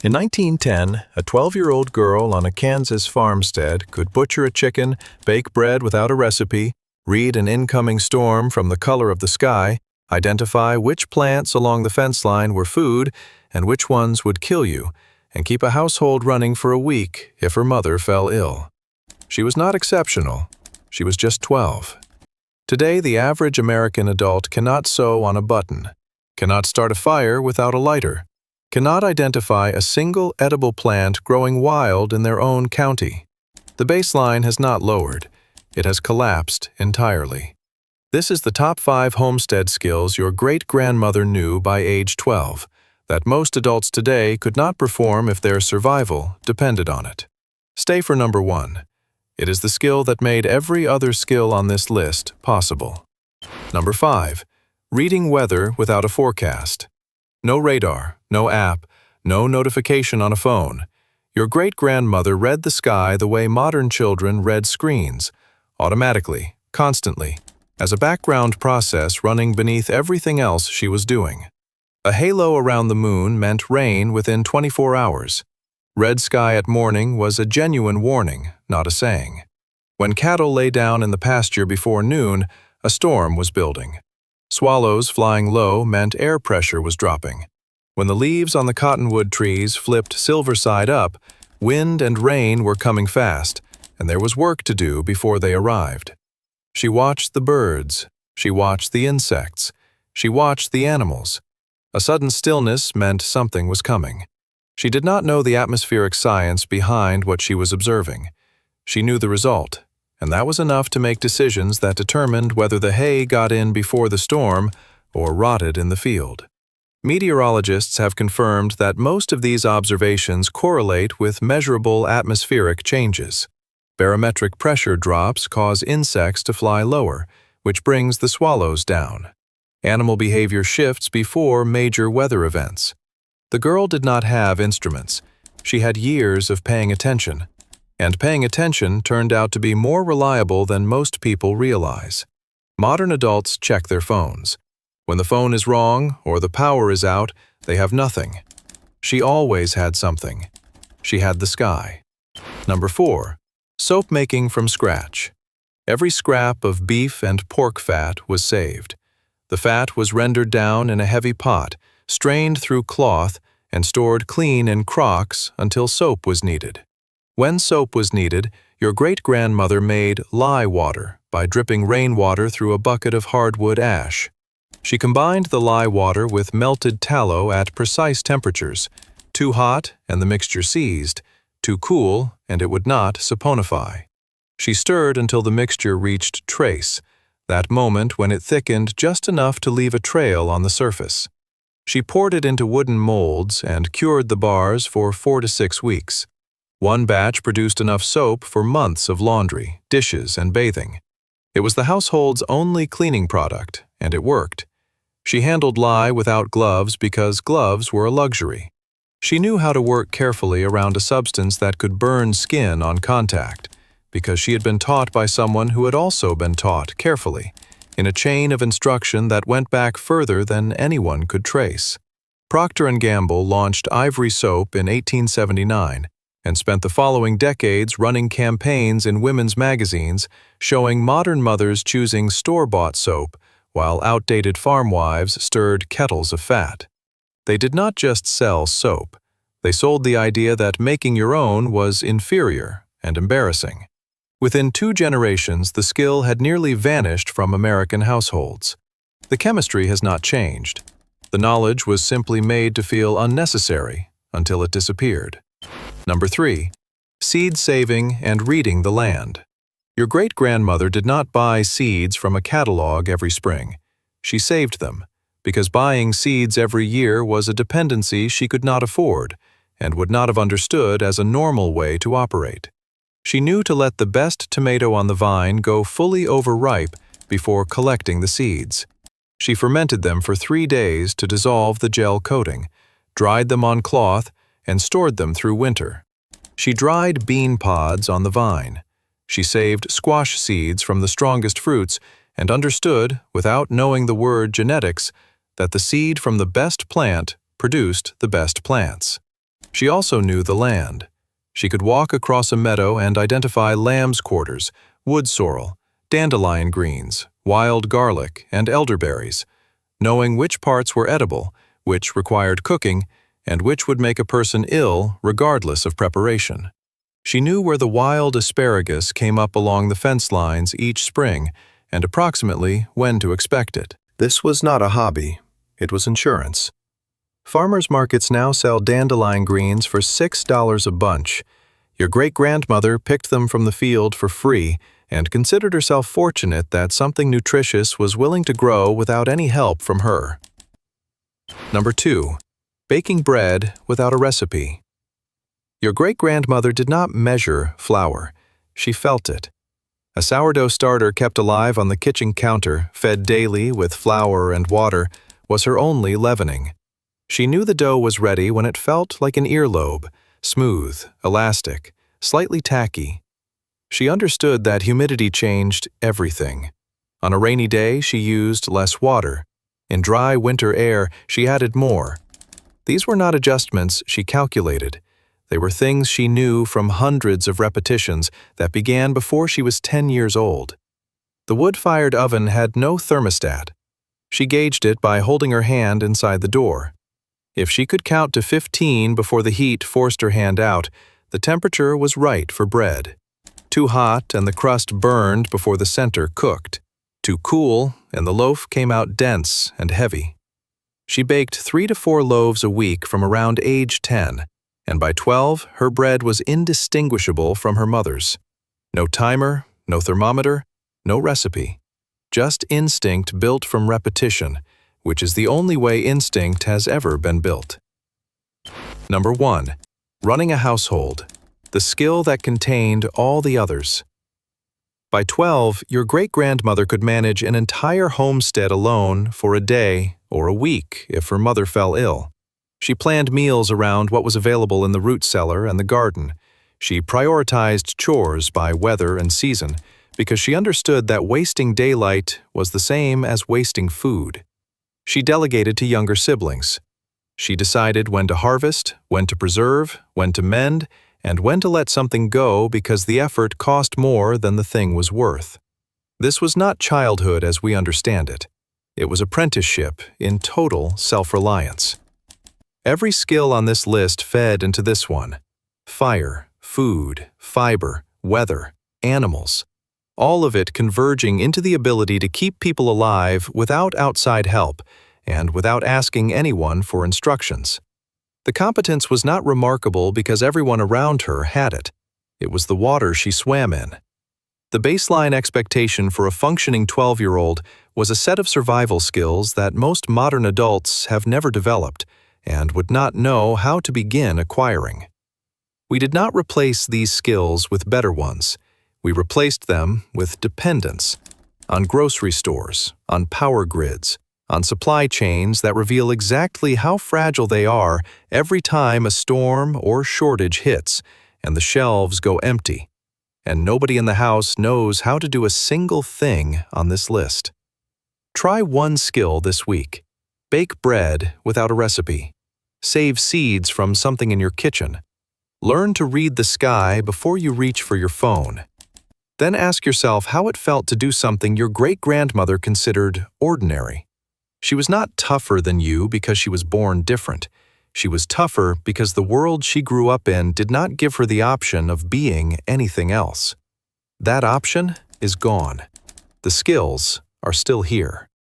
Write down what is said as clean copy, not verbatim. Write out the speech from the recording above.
In 1910, a 12-year-old girl on a Kansas farmstead could butcher a chicken, bake bread without a recipe, read an incoming storm from the color of the sky, identify which plants along the fence line were food and which ones would kill you, and keep a household running for a week if her mother fell ill. She was not exceptional. She was just 12. Today, the average American adult cannot sew on a button, cannot start a fire without a lighter, cannot identify a single edible plant growing wild in their own county. The baseline has not lowered. It has collapsed entirely. This is the top 5 homestead skills your great-grandmother knew by age 12, that most adults today could not perform if their survival depended on it. Stay for number 1. It is the skill that made every other skill on this list possible. Number 5. Reading weather without a forecast. No radar, no app, no notification on a phone. Your great-grandmother read the sky the way modern children read screens, automatically, constantly, as a background process running beneath everything else she was doing. A halo around the moon meant rain within 24 hours. Red sky at morning was a genuine warning, not a saying. When cattle lay down in the pasture before noon, a storm was building. Swallows flying low meant air pressure was dropping. When the leaves on the cottonwood trees flipped silver side up, wind and rain were coming fast, and there was work to do before they arrived. She watched the birds. She watched the insects. She watched the animals. A sudden stillness meant something was coming. She did not know the atmospheric science behind what she was observing. She knew the result, and that was enough to make decisions that determined whether the hay got in before the storm or rotted in the field. Meteorologists have confirmed that most of these observations correlate with measurable atmospheric changes. Barometric pressure drops cause insects to fly lower, which brings the swallows down. Animal behavior shifts before major weather events. The girl did not have instruments. She had years of paying attention. And paying attention turned out to be more reliable than most people realize. Modern adults check their phones. When the phone is wrong or the power is out, they have nothing. She always had something. She had the sky. Number 4. Soap making from scratch. Every scrap of beef and pork fat was saved. The fat was rendered down in a heavy pot, strained through cloth, and stored clean in crocks until soap was needed. When soap was needed, your great-grandmother made lye water by dripping rainwater through a bucket of hardwood ash. She combined the lye water with melted tallow at precise temperatures. Too hot, and the mixture seized. Too cool, and it would not saponify. She stirred until the mixture reached trace, that moment when it thickened just enough to leave a trail on the surface. She poured it into wooden molds and cured the bars for 4 to 6 weeks. One batch produced enough soap for months of laundry, dishes, and bathing. It was the household's only cleaning product, and it worked. She handled lye without gloves because gloves were a luxury. She knew how to work carefully around a substance that could burn skin on contact, because she had been taught by someone who had also been taught carefully, in a chain of instruction that went back further than anyone could trace. Procter & Gamble launched Ivory Soap in 1879 and spent the following decades running campaigns in women's magazines showing modern mothers choosing store-bought soap while outdated farm wives stirred kettles of fat. They did not just sell soap. They sold the idea that making your own was inferior and embarrassing. Within 2 generations, the skill had nearly vanished from American households. The chemistry has not changed. The knowledge was simply made to feel unnecessary until it disappeared. Number 3. Seed saving and reading the land. Your great-grandmother did not buy seeds from a catalog every spring. She saved them, because buying seeds every year was a dependency she could not afford and would not have understood as a normal way to operate. She knew to let the best tomato on the vine go fully overripe before collecting the seeds. She fermented them for 3 days to dissolve the gel coating, dried them on cloth, and stored them through winter. She dried bean pods on the vine. She saved squash seeds from the strongest fruits and understood, without knowing the word genetics, that the seed from the best plant produced the best plants. She also knew the land. She could walk across a meadow and identify lamb's quarters, wood sorrel, dandelion greens, wild garlic, and elderberries, knowing which parts were edible, which required cooking, and which would make a person ill regardless of preparation. She knew where the wild asparagus came up along the fence lines each spring and approximately when to expect it. This was not a hobby. It was insurance. Farmers markets now sell dandelion greens for $6 a bunch. Your great-grandmother picked them from the field for free and considered herself fortunate that something nutritious was willing to grow without any help from her. Number 2. Baking bread without a recipe. Your great-grandmother did not measure flour. She felt it. A sourdough starter kept alive on the kitchen counter, fed daily with flour and water, was her only leavening. She knew the dough was ready when it felt like an earlobe, smooth, elastic, slightly tacky. She understood that humidity changed everything. On a rainy day, she used less water. In dry winter air, she added more. These were not adjustments she calculated. They were things she knew from hundreds of repetitions that began before she was 10 years old. The wood-fired oven had no thermostat. She gauged it by holding her hand inside the door. If she could count to 15 before the heat forced her hand out, the temperature was right for bread. Too hot and the crust burned before the center cooked. Too cool and the loaf came out dense and heavy. She baked 3 to 4 loaves a week from around age 10, and by 12 her bread was indistinguishable from her mother's. No timer, no thermometer, no recipe. Just instinct built from repetition, which is the only way instinct has ever been built. Number 1. Running a household. The skill that contained all the others. By 12, your great-grandmother could manage an entire homestead alone for a day or a week if her mother fell ill. She planned meals around what was available in the root cellar and the garden. She prioritized chores by weather and season because she understood that wasting daylight was the same as wasting food. She delegated to younger siblings. She decided when to harvest, when to preserve, when to mend, and when to let something go because the effort cost more than the thing was worth. This was not childhood as we understand it. It was apprenticeship in total self-reliance. Every skill on this list fed into this one: fire, food, fiber, weather, animals. All of it converging into the ability to keep people alive without outside help and without asking anyone for instructions. The competence was not remarkable because everyone around her had it. It was the water she swam in. The baseline expectation for a functioning 12-year-old was a set of survival skills that most modern adults have never developed and would not know how to begin acquiring. We did not replace these skills with better ones. We replaced them with dependence on grocery stores, on power grids, on supply chains that reveal exactly how fragile they are every time a storm or shortage hits and the shelves go empty, and nobody in the house knows how to do a single thing on this list. Try one skill this week. Bake bread without a recipe. Save seeds from something in your kitchen. Learn to read the sky before you reach for your phone. Then ask yourself how it felt to do something your great-grandmother considered ordinary. She was not tougher than you because she was born different. She was tougher because the world she grew up in did not give her the option of being anything else. That option is gone. The skills are still here.